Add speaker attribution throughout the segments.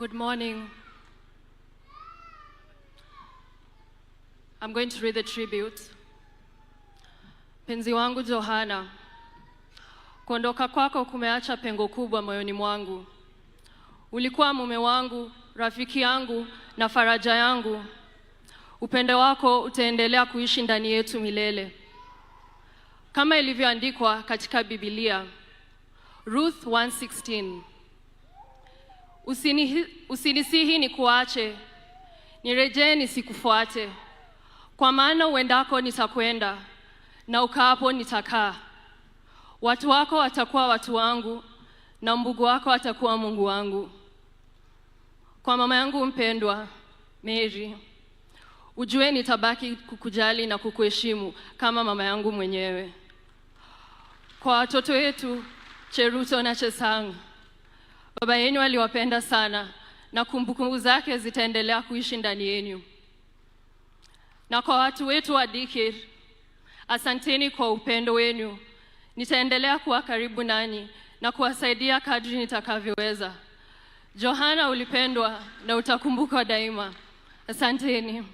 Speaker 1: Good morning. I'm going to read the tribute. Penzi wangu Johana, kuondoka kwako kumeacha pengo kubwa moyoni mwangu. Ulikuwa mume wangu, rafiki yangu na faraja yangu. Upendo wako utaendelea kuishi ndani yetu milele. Kama ilivyoandikwa katika Biblia, Ruth 1:16. Usinisihi nikuache, nirejee nisikufuate. Kwa maana uendako nitakwenda, na ukaapo nitakaa. Watu wako watakuwa watu wangu, na Mungu wako atakuwa Mungu wangu. Kwa mama yangu mpendwa, Mary, ujue nitabaki kukujali na kukuheshimu kama mama yangu mwenyewe. Kwa watoto wetu, Cheruto na Chesang, baba yenu aliwapenda sana na kumbukumbu zake zitaendelea kuishi ndani yenu. Na kwa watu wetu wa Dikir, asanteni kwa upendo wenu. Nitaendelea kuwa karibu nanyi na kuwasaidia kadri nitakavyoweza. Johana, ulipendwa na utakumbukwa daima. Asanteni.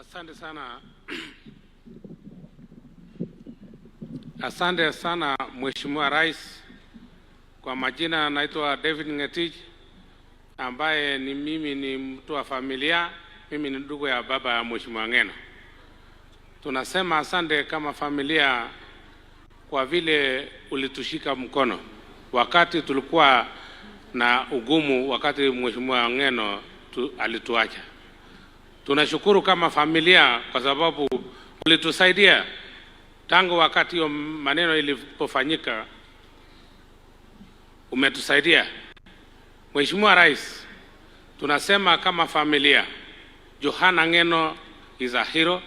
Speaker 2: Asante sana. Asante sana Mheshimiwa Rais. Kwa majina naitwa David Ngetich, ambaye mimi ni mtu wa familia. Mimi ni ndugu ya baba ya Mheshimiwa Ng'eno. Tunasema asante kama familia kwa vile ulitushika mkono wakati tulikuwa na ugumu, wakati Mheshimiwa Ng'eno alituacha. Tunashukuru kama familia kwa sababu ulitusaidia tangu wakati hiyo maneno ilipofanyika. Umetusaidia. Mheshimiwa Rais, tunasema kama familia, Johana Ng'eno is a hero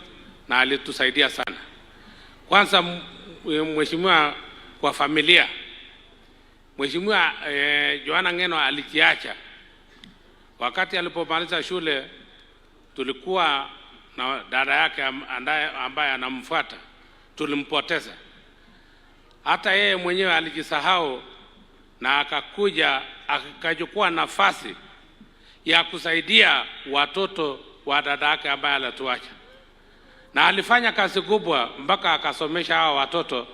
Speaker 2: na alitusaidia sana. Kwanza Mheshimiwa, kwa familia, Mheshimiwa Johana Ng'eno alikiacha. Wakati alipomaliza shule, tulikuwa na dada yake ambaye anamfuata, tulimpoteza. Hata yeye mwenyewe alijisahau na akakuja akachukua nafasi ya kusaidia watoto wa dada yake ambaye alituacha. Na alifanya kazi kubwa mpaka akasomesha hao watoto,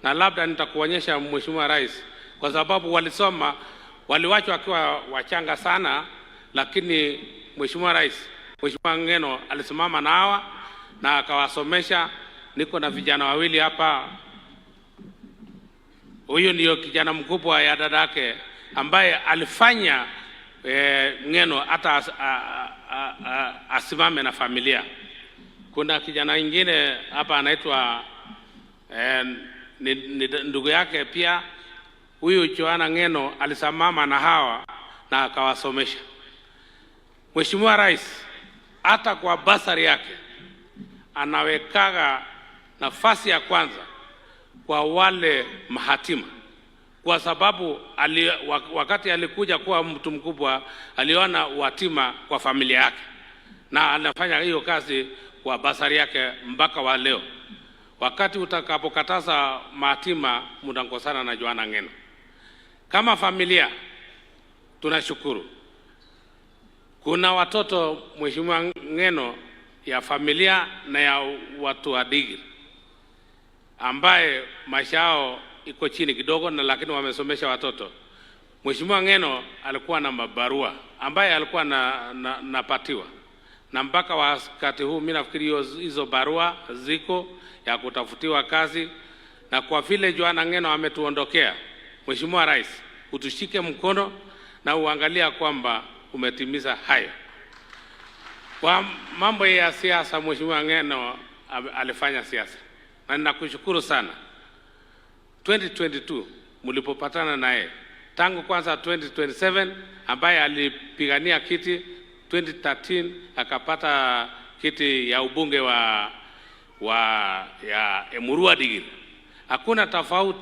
Speaker 2: na labda nitakuonyesha Mheshimiwa Rais, kwa sababu walisoma, waliwachwa wakiwa wachanga sana, lakini Mheshimiwa Rais, Mheshimiwa Ng'eno alisimama na hawa na akawasomesha. Niko na vijana wawili hapa. Huyu ndio kijana mkubwa ya dada yake ambaye alifanya Ng'eno hata asimame na familia. Kuna kijana mwingine hapa anaitwa ni ndugu yake pia. Huyu Johana Ng'eno alisimama na hawa na akawasomesha. Mheshimiwa Rais, hata kwa basari yake anawekaga nafasi ya kwanza kwa wale mahatima, kwa sababu wakati alikuja kuwa mtu mkubwa aliona watima kwa familia yake, na anafanya hiyo kazi kwa basari yake mpaka wa leo. Wakati utakapokataza mahatima, mtakosana na Johana Ng'eno. Kama familia tunashukuru. Kuna watoto Mheshimiwa Ng'eno ya familia na ya watu wa Dikir ambaye maisha yao iko chini kidogo, na lakini wamesomesha watoto. Mheshimiwa Ng'eno alikuwa na mabarua ambaye alikuwa napatiwa, na mpaka wakati huu mimi nafikiri hizo barua ziko ya kutafutiwa kazi. Na kwa vile Johana Ng'eno ametuondokea, Mheshimiwa Rais, utushike mkono na uangalia kwamba umetimiza hayo. Kwa mambo ya siasa, Mheshimiwa Ng'eno alifanya siasa, na ninakushukuru sana. 2022 mlipopatana naye, tangu kwanza 2027 ambaye alipigania kiti, 2013 akapata kiti ya ubunge ya Emurua Dikir. Hakuna tofauti.